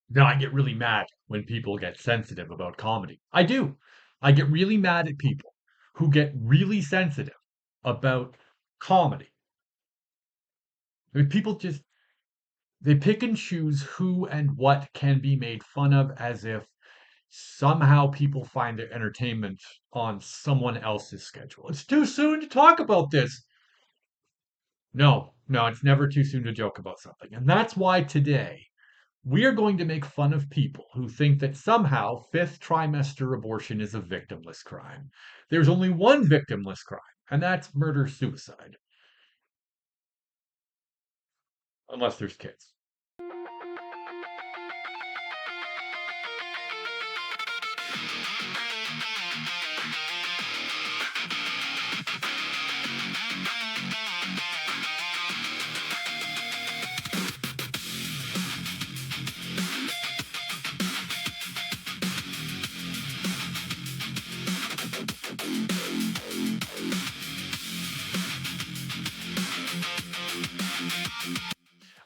Now, I get really mad when people get sensitive about comedy. I do. I get really mad at people who get really sensitive about comedy. I mean, people just they pick and choose who and what can be made fun of as if somehow people find their entertainment on someone else's schedule. It's too soon to talk about this. No, no, it's never too soon to joke about something. And that's why today we are going to make fun of people who think that somehow fifth trimester abortion is a victimless crime. There's only one victimless crime, and that's murder suicide, unless there's kids.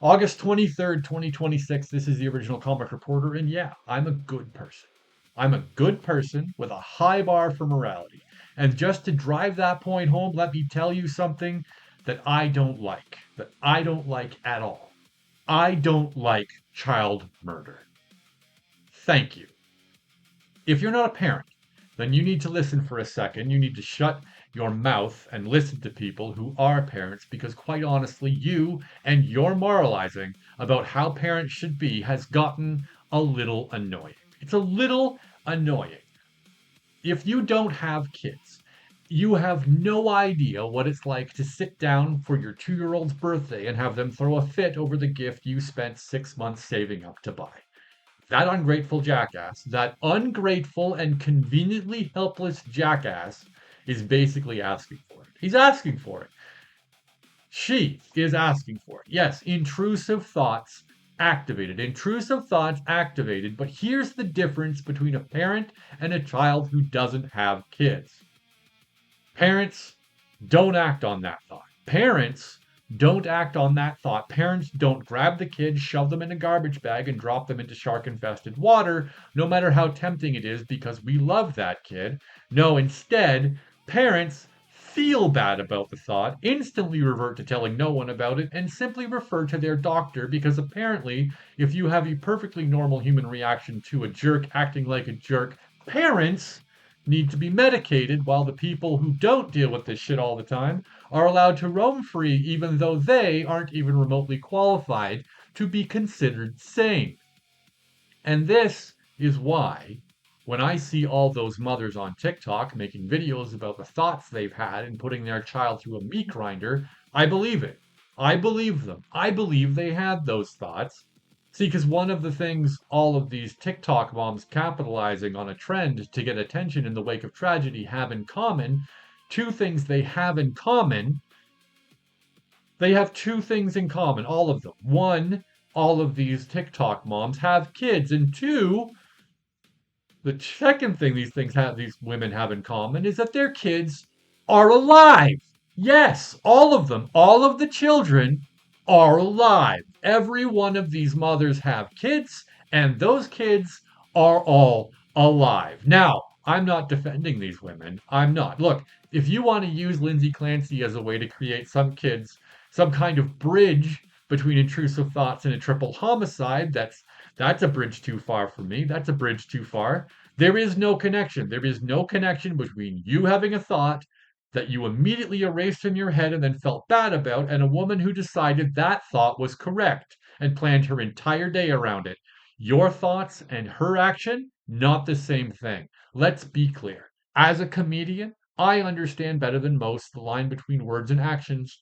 August 23rd, 2026. This is the original comic reporter, and yeah, I'm a good person. I'm a good person with a high bar for morality. And just to drive that point home, let me tell you something that I don't like at all. I don't like child murder. Thank you. If you're not a parent, then you need to listen for a second. You need to shut your mouth and listen to people who are parents because, quite honestly, you and your moralizing about how parents should be has gotten a little annoying. It's a little annoying. If you don't have kids, you have no idea what it's like to sit down for your 2 year old's birthday and have them throw a fit over the gift you spent 6 months saving up to buy. That ungrateful jackass, that ungrateful and conveniently helpless jackass is basically asking for it. He's asking for it. She is asking for it. Yes, intrusive thoughts activated. Intrusive thoughts activated. But here's the difference between a parent and a child who doesn't have kids. Parents don't act on that thought. Parents don't act on that thought. Parents don't grab the kids, shove them in a garbage bag, and drop them into shark infested water, no matter how tempting it is, because we love that kid. No, instead, parents feel bad about the thought, instantly revert to telling no one about it, and simply refer to their doctor because apparently, if you have a perfectly normal human reaction to a jerk acting like a jerk, parents need to be medicated while the people who don't deal with this shit all the time are allowed to roam free even though they aren't even remotely qualified to be considered sane. And this is why when I see all those mothers on TikTok making videos about the thoughts they've had and putting their child through a meat grinder, I believe it. I believe them. I believe they had those thoughts. See, because one of the things all of these TikTok moms capitalizing on a trend to get attention in the wake of tragedy have in common, two things they have in common. They have two things in common, all of them. One, all of these TikTok moms have kids, and two, the second thing these women have in common is that their kids are alive. Yes, all of them, all of the children are alive. Every one of these mothers have kids, and those kids are all alive. Now, I'm not defending these women. I'm not. Look, if you want to use Lindsay Clancy as a way to create some kind of bridge between intrusive thoughts and a triple homicide, that's a bridge too far for me. That's a bridge too far. There is no connection. There is no connection between you having a thought that you immediately erased from your head and then felt bad about, and a woman who decided that thought was correct and planned her entire day around it. Your thoughts and her action, not the same thing. Let's be clear. As a comedian, I understand better than most the line between words and actions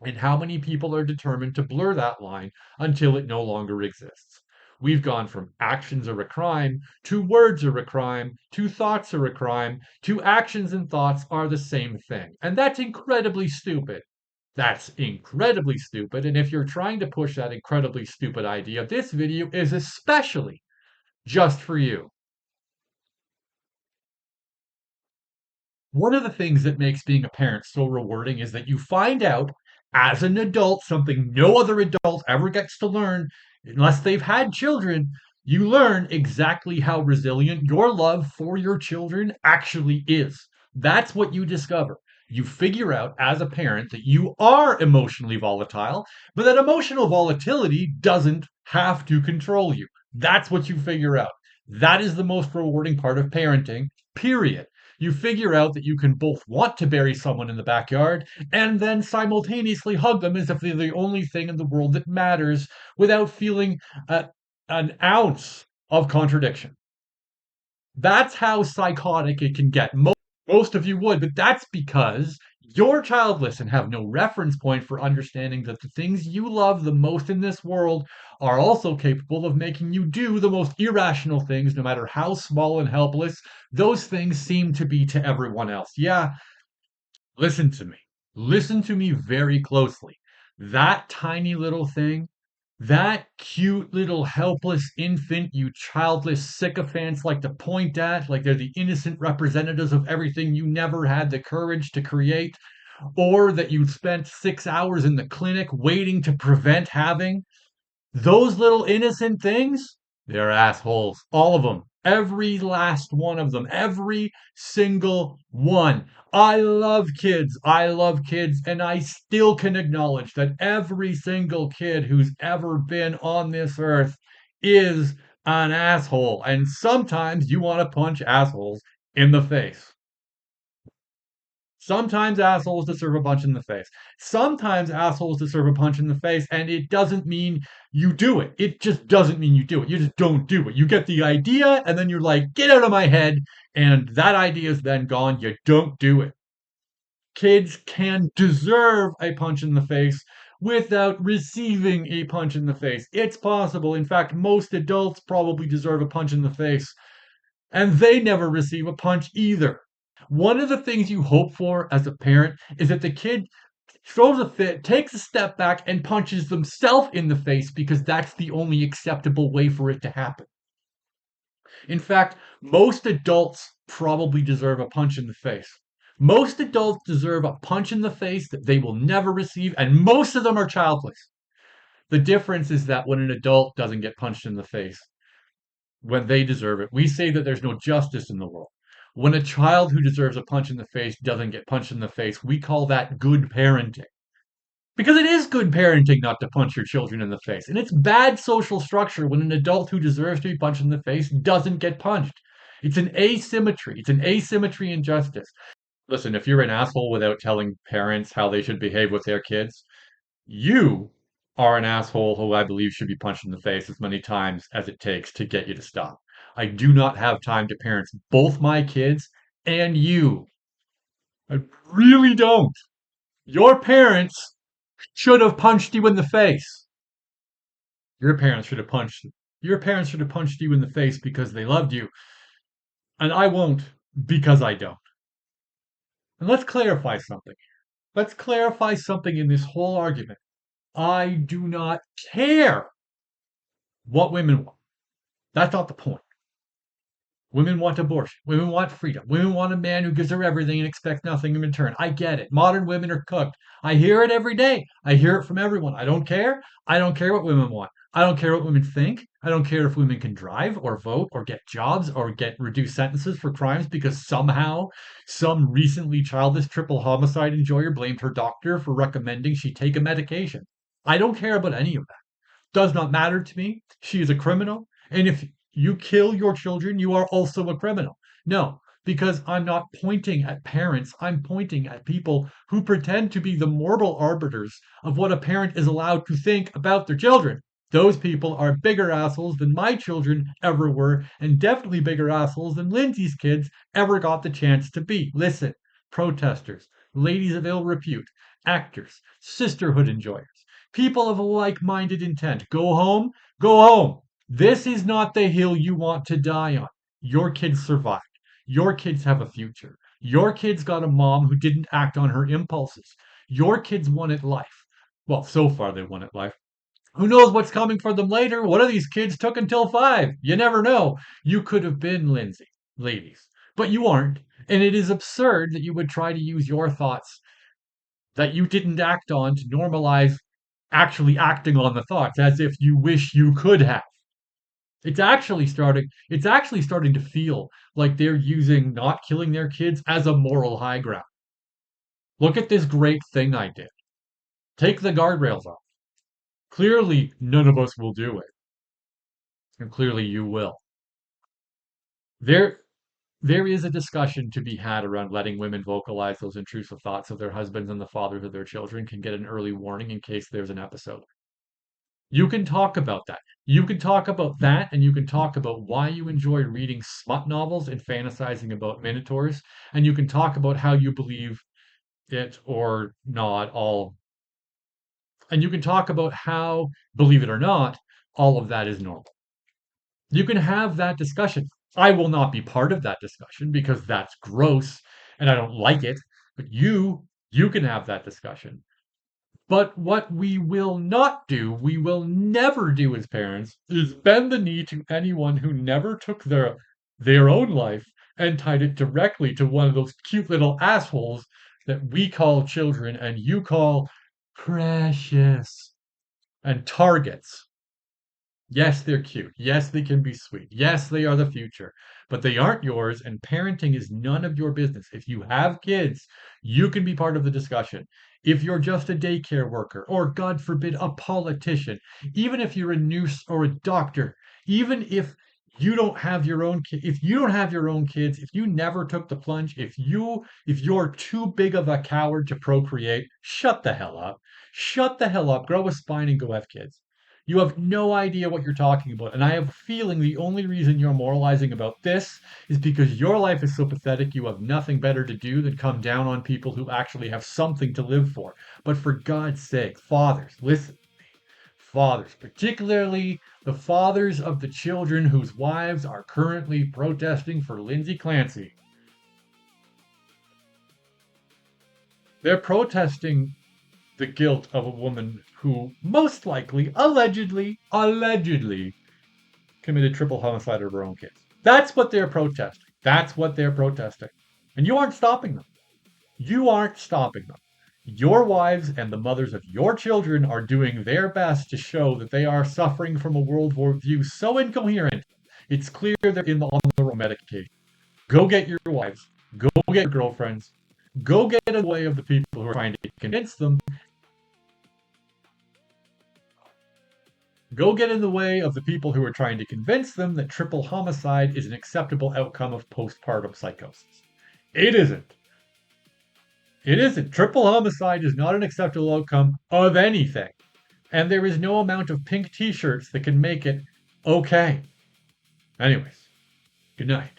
and how many people are determined to blur that line until it no longer exists. We've gone from actions are a crime to words are a crime to thoughts are a crime to actions and thoughts are the same thing. And that's incredibly stupid. That's incredibly stupid. And if you're trying to push that incredibly stupid idea, this video is especially just for you. One of the things that makes being a parent so rewarding is that you find out as an adult something no other adult ever gets to learn unless they've had children. You learn exactly how resilient your love for your children actually is. That's what you discover. You figure out as a parent that you are emotionally volatile, but that emotional volatility doesn't have to control you. That's what you figure out. That is the most rewarding part of parenting, period. You figure out that you can both want to bury someone in the backyard and then simultaneously hug them as if they're the only thing in the world that matters without feeling uh, an ounce of contradiction. That's how psychotic it can get. Most of you would, but that's because you're childless and have no reference point for understanding that the things you love the most in this world are also capable of making you do the most irrational things, no matter how small and helpless those things seem to be to everyone else. Yeah, listen to me. Listen to me very closely. That tiny little thing, that cute little helpless infant you childless sycophants like to point at, like they're the innocent representatives of everything you never had the courage to create, or that you spent 6 hours in the clinic waiting to prevent having, those little innocent things, they're assholes. All of them. Every last one of them. Every single one. I love kids. I love kids. And I still can acknowledge that every single kid who's ever been on this earth is an asshole. And sometimes you want to punch assholes in the face. Sometimes assholes deserve a punch in the face. Sometimes assholes deserve a punch in the face, and it doesn't mean you do it. It just doesn't mean you do it. You just don't do it. You get the idea, and then you're like, get out of my head, and that idea is then gone. You don't do it. Kids can deserve a punch in the face without receiving a punch in the face. It's possible. In fact, most adults probably deserve a punch in the face, and they never receive a punch either. One of the things you hope for as a parent is that the kid throws a fit, takes a step back, and punches themselves in the face because that's the only acceptable way for it to happen. In fact, most adults probably deserve a punch in the face. Most adults deserve a punch in the face that they will never receive, and most of them are childless. The difference is that when an adult doesn't get punched in the face, when they deserve it, we say that there's no justice in the world. When a child who deserves a punch in the face doesn't get punched in the face, we call that good parenting. Because it is good parenting not to punch your children in the face. And it's bad social structure when an adult who deserves to be punched in the face doesn't get punched. It's an asymmetry. It's an asymmetry in justice. Listen, if you're an asshole without telling parents how they should behave with their kids, you are an asshole who I believe should be punched in the face as many times as it takes to get you to stop. I do not have time to parent both my kids and you. I really don't. Your parents should have punched you in the face. Your parents should have punched your parents should have punched you in the face because they loved you, and I won't because I don't. And let's clarify something. Let's clarify something in this whole argument. I do not care what women want. That's not the point. Women want abortion. Women want freedom. Women want a man who gives her everything and expects nothing in return. I get it. Modern women are cooked. I hear it every day. I hear it from everyone. I don't care. I don't care what women want. I don't care what women think. I don't care if women can drive or vote or get jobs or get reduced sentences for crimes because somehow some recently childless triple homicide enjoyer blamed her doctor for recommending she take a medication. I don't care about any of that. Does not matter to me. She is a criminal. And if you kill your children, you are also a criminal. No, because I'm not pointing at parents. I'm pointing at people who pretend to be the moral arbiters of what a parent is allowed to think about their children. Those people are bigger assholes than my children ever were, and definitely bigger assholes than Lindsay's kids ever got the chance to be. Listen, protesters, ladies of ill repute, actors, sisterhood enjoyers, people of a like minded intent. Go home, go home. This is not the hill you want to die on. Your kids survived. Your kids have a future. Your kids got a mom who didn't act on her impulses. Your kids won at life. Well, so far they won at life. Who knows what's coming for them later? One of these kids took until 5. You never know. You could have been Lindsay, ladies, but you aren't. And it is absurd that you would try to use your thoughts that you didn't act on to normalize actually acting on the thoughts as if you wish you could have. It's actually starting to feel like they're using not killing their kids as a moral high ground. Look at this great thing I did. Take the guardrails off. Clearly, none of us will do it, and clearly you will. There, there is a discussion to be had around letting women vocalize those intrusive thoughts of their husbands, and the fathers of their children can get an early warning in case there's an episode. You can talk about that. You can talk about that, and you can talk about why you enjoy reading smut novels and fantasizing about minotaurs, and you can talk about how you believe it or not all, and you can talk about how, believe it or not, all of that is normal. You can have that discussion. I will not be part of that discussion because that's gross and I don't like it, but you can have that discussion. But what we will not do, we will never do as parents, is bend the knee to anyone who never took their own life and tied it directly to one of those cute little assholes that we call children and you call precious and targets. Yes, they're cute. Yes, they can be sweet. Yes, they are the future, but they aren't yours, and parenting is none of your business. If you have kids, you can be part of the discussion. If you're just a daycare worker, or God forbid, a politician, even if you're a nurse or a doctor, even if you don't have your own if you don't have your own kids, if you never took the plunge, if you're too big of a coward to procreate, shut the hell up. Shut the hell up, grow a spine and go have kids. You have no idea what you're talking about. And I have a feeling the only reason you're moralizing about this is because your life is so pathetic you have nothing better to do than come down on people who actually have something to live for. But for God's sake, fathers, listen. Fathers, particularly the fathers of the children whose wives are currently protesting for Lindsay Clancy. They're protesting the guilt of a woman who most likely, allegedly committed triple homicide of her own kids. That's what they're protesting. That's what they're protesting. And you aren't stopping them. You aren't stopping them. Your wives and the mothers of your children are doing their best to show that they are suffering from a World War view so incoherent, it's clear they're on the wrong medication. Go get your wives. Go get your girlfriends. Go get in the way of the people who are trying to convince them. Go get in the way of the people who are trying to convince them that triple homicide is an acceptable outcome of postpartum psychosis. It isn't. It isn't. Triple homicide is not an acceptable outcome of anything. And there is no amount of pink t shirts that can make it okay. Anyways, good night.